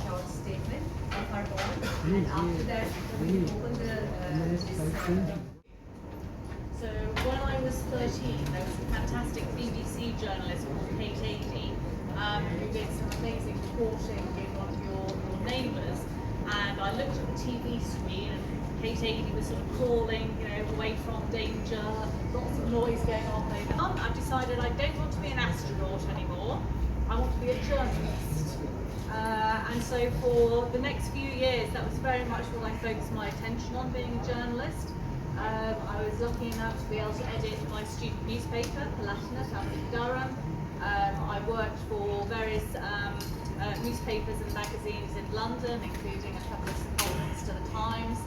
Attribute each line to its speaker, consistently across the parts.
Speaker 1: short statement of her own, and after that we will open this
Speaker 2: So when I was 13, there was a fantastic BBC journalist called Kate Adie, who did some amazing reporting in one of your neighbours, and I looked at the TV screen and Kate Adie was sort of calling, away from danger, lots of noise going on. I've decided I don't want to be an astronaut anymore, I want to be a journalist. And so for the next few years, that was very much what I focused my attention on, being a journalist. I was lucky enough to be able to edit my student newspaper, Palatinate, out of Durham. I worked for various newspapers and magazines in London, including a couple of subordinates to the Times.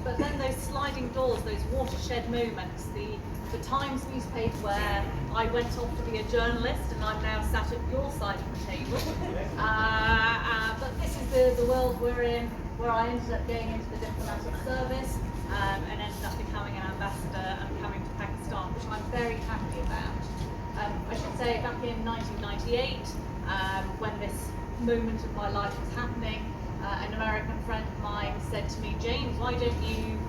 Speaker 2: But then those sliding doors, those watershed moments, the Times newspaper where I went off to be a journalist and I'm now sat at your side of the table. But this is the world we're in, where I ended up going into the diplomatic service and ended up becoming an ambassador and coming to Pakistan, which I'm very happy about. I should say back in 1998, when this moment of my life was happening, an American friend of mine said to me, James, why don't you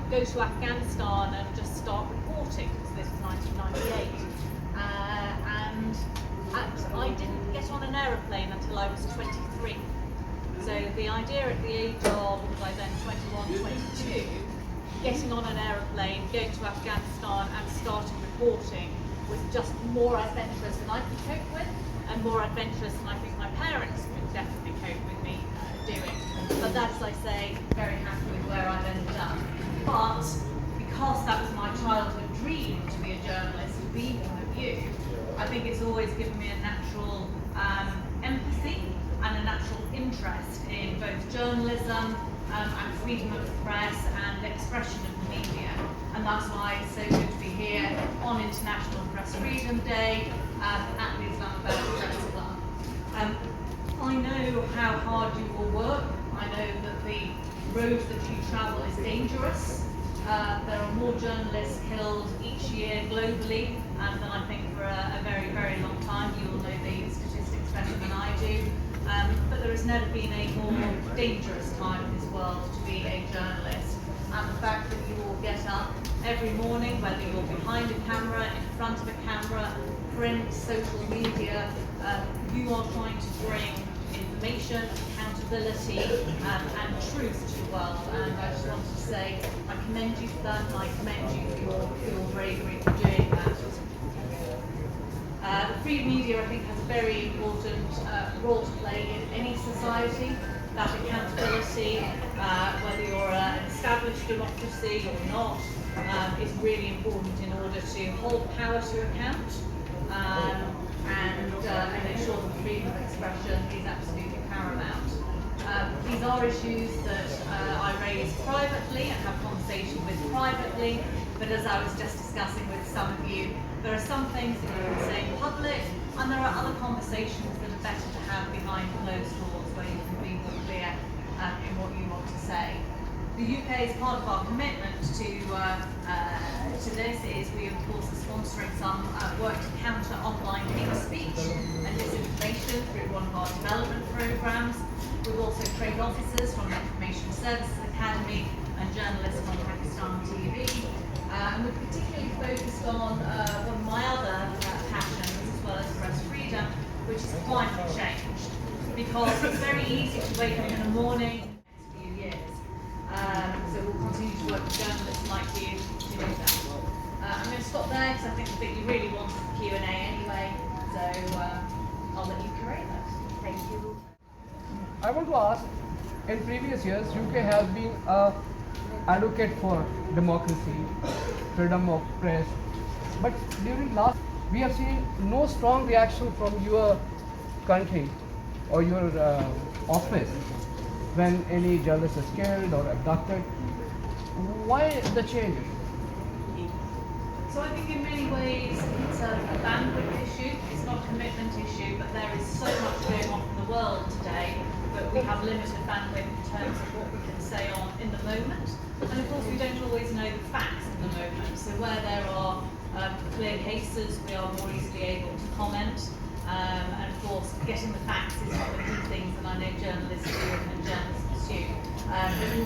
Speaker 2: go to Afghanistan and just start reporting? So this was 1998. And I didn't get on an aeroplane until I was 23. So the idea at the age of, what was I then, 21, 22, getting on an aeroplane, going to Afghanistan and starting reporting was just more adventurous than I could cope with, and more adventurous than I think my parents could definitely cope with me doing. But that, as I say, very happy with where I've ended up. But because that was my childhood dream to be a journalist and be one of you, I think it's always given me a natural empathy and a natural interest in both journalism and freedom of the press and expression of the media. And that's why it's so good to be here on International Press Freedom Day at the Islamabad Press Club. I know how hard you will work. I know that the road that you travel is dangerous. There are more journalists killed each year globally than I think for a very, very long time. You will know the statistics better than I do. But there has never been a more dangerous time in this world to be a journalist. And the fact that you all get up every morning, whether you're behind a camera, in front of a camera, print, social media, you are trying to bring information, accountability, and truth to the world. And I just wanted to say I commend you for that, and I commend you for your bravery for doing that. The free media, I think, has a very important role to play in any society. That accountability, whether you're an established democracy or not, is really important in order to hold power to account and ensure that freedom of expression is absolutely paramount. These are issues that I raise privately and have conversations with privately, but as I was just discussing with some of you, there are some things that you can say in public, and there are other conversations that are better to have behind closed doors where you can be more clear in what you want to say. The UK, as part of our commitment to this, is we of course are sponsoring some work to counter online hate speech and disinformation through one of our development programmes. We've also trained officers from the Information Services Academy and journalists from Pakistan TV. And we're particularly focused on one of my other passions, as well as press freedom, which is climate change. Because it's very easy to wake up in the morning in the next few years. So we'll continue to work with journalists like you to do that. I'm going to stop there because I think that you really wanted the Q&A anyway. So I'll let you curate that. Thank you.
Speaker 3: I want to ask, in previous years, UK has been an advocate for democracy, freedom of press, but during last, we have seen no strong reaction from your country or your office when any journalist is killed or abducted. Why the change?
Speaker 2: So I think in many ways it's a bandwidth issue, it's not a commitment issue, but there is so much going on in the world today that we have limited bandwidth in terms of what we can say on in the moment. And of course we don't always know the facts in the moment, so where there are clear cases we are more easily able to comment. And of course getting the facts is one of the key things that I know journalists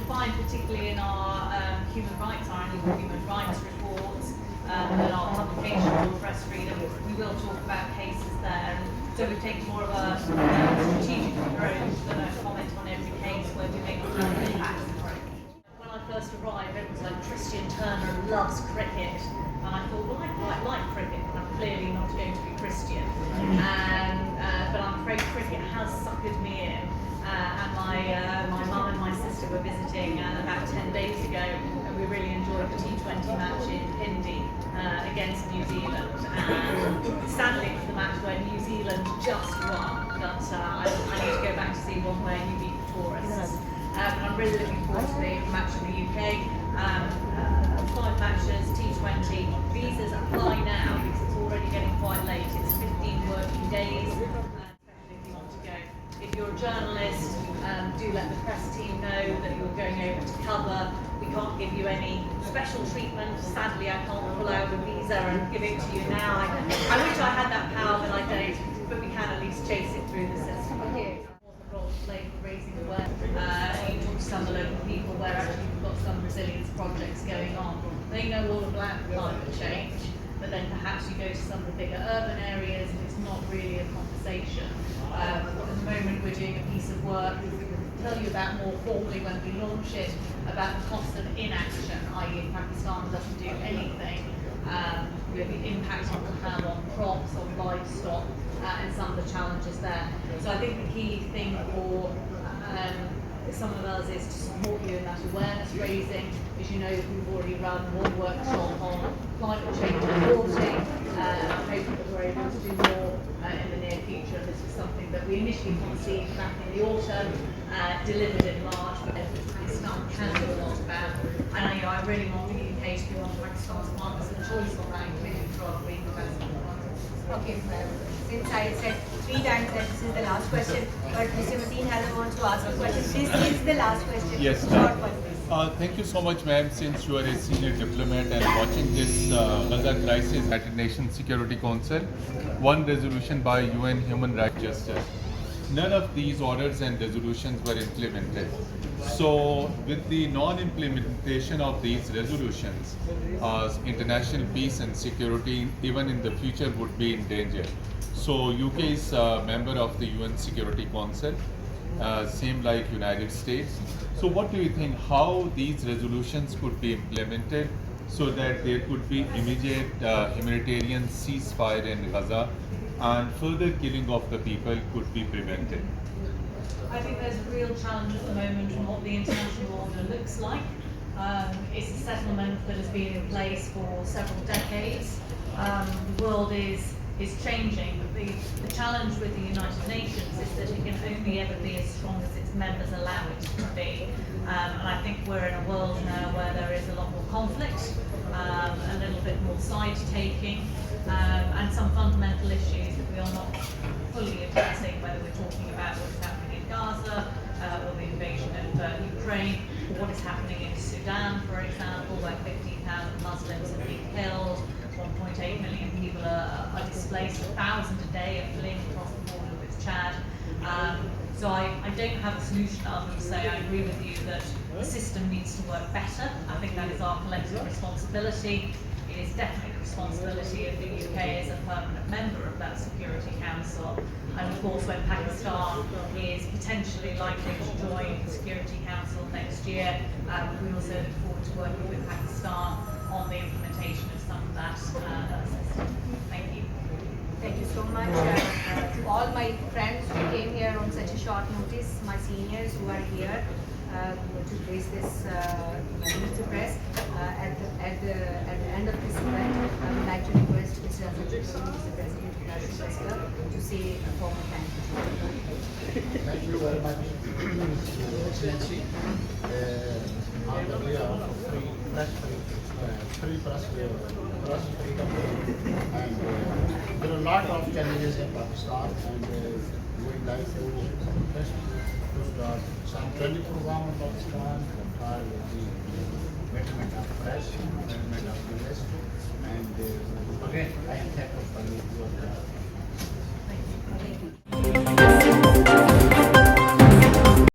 Speaker 2: find, particularly in our human rights, our annual human rights reports, and our publications on press freedom, we will talk about cases there. And so we take more of a strategic approach than a comment on every case where we make an impact approach. When I first arrived, it was like Christian Turner loves cricket. And I thought, well, I quite like cricket, but I'm clearly not going to be Christian. But I'm afraid cricket has suckered me in. And my mum and my sister were visiting about 10 days ago, and we really enjoyed the T20 match in Hindi against New Zealand. And sadly, it was the match where New Zealand just won, but I need to go back to see one where you beat the tourists. But I'm really looking forward to the match in the UK. 5 matches, T20. Visas apply now because it's already getting quite late. It's 15 working days, especially if you want to go. If you're a journalist, do let the press team know that you're going over to cover. We can't give you any special treatment. Sadly, I can't pull out a visa and give it to you now. I wish I had that power, but I don't. But we can at least chase it through the system. Okay. Role to play for raising awareness. You talk to some of the local people where actually we've got some resilience projects going on. They know all about climate change, but then perhaps you go to some of the bigger urban areas and it's not really a conversation. At the moment we're doing a piece of work, we'll tell you about more formally when we launch it, about the cost of inaction, i.e. Pakistan doesn't do anything, with the impact it will have on crops, on livestock, and some of the challenges there. So I think the key thing for some of us is to support you in that awareness raising. As you know, we've already run one workshop on climate change reporting. I'm hoping that we're able to do more in the near future. This was something that we initially conceived back in the autumn, delivered in March, but Pakistan can do a lot about. And I really want the UK to be one of Pakistan's partners of choice on that, including for our green investment.
Speaker 1: Okay, since I said 3 times that this is the last question, but Mr. Mateen hasn't wanted to ask a question. This is the last question.
Speaker 4: Yes,
Speaker 1: short one, please.
Speaker 4: thank you so much, ma'am, since you are a senior diplomat and watching this Azhar crisis, United Nations Security Council, one resolution by UN Human Rights Justice. None of these orders and resolutions were implemented. So with the non-implementation of these resolutions, international peace and security even in the future would be in danger. So UK is a member of the UN Security Council, same like United States. So what do you think, how these resolutions could be implemented so that there could be immediate humanitarian ceasefire in Gaza and further killing of the people could be prevented?
Speaker 2: I think there's a real challenge at the moment on what the international order looks like. It's a settlement that has been in place for several decades. The world is changing. The challenge with the United Nations is that it can only ever be as strong as its members allow it to be. And I think we're in a world now where there is a lot more conflict, a little bit more side-taking, and some fundamental issues that we are not fully addressing, whether we're talking about what's happening in Gaza, or the invasion of Ukraine, or what is happening in Sudan, for example, where 15,000 Muslims have been killed, 1.8 million people are displaced, 1,000 a day are fleeing across the border with Chad. So I don't have a solution other than to say I agree with you that the system needs to work better. I think that is our collective responsibility. It is definitely the responsibility of the UK as a permanent member of that Security Council. And of course, when Pakistan is potentially likely to join the Security Council next year, we also look forward to working with Pakistan on the implementation of some of that system. Thank you.
Speaker 1: Thank you so much. To all my friends who came here on such a short notice, my seniors who are here to raise this Meet the Press. At the end of this event, I would like to request Mr. Azhar Jatoi, who is the President of the National Press Club, to say a formal thank you.
Speaker 5: Thank you very much, Your Excellency. On the behalf of free press freedom, and there are a lot of challenges in Pakistan, and we would like to start some training program in Pakistan for the betterment of press, betterment of journalists, and again I am thankful for your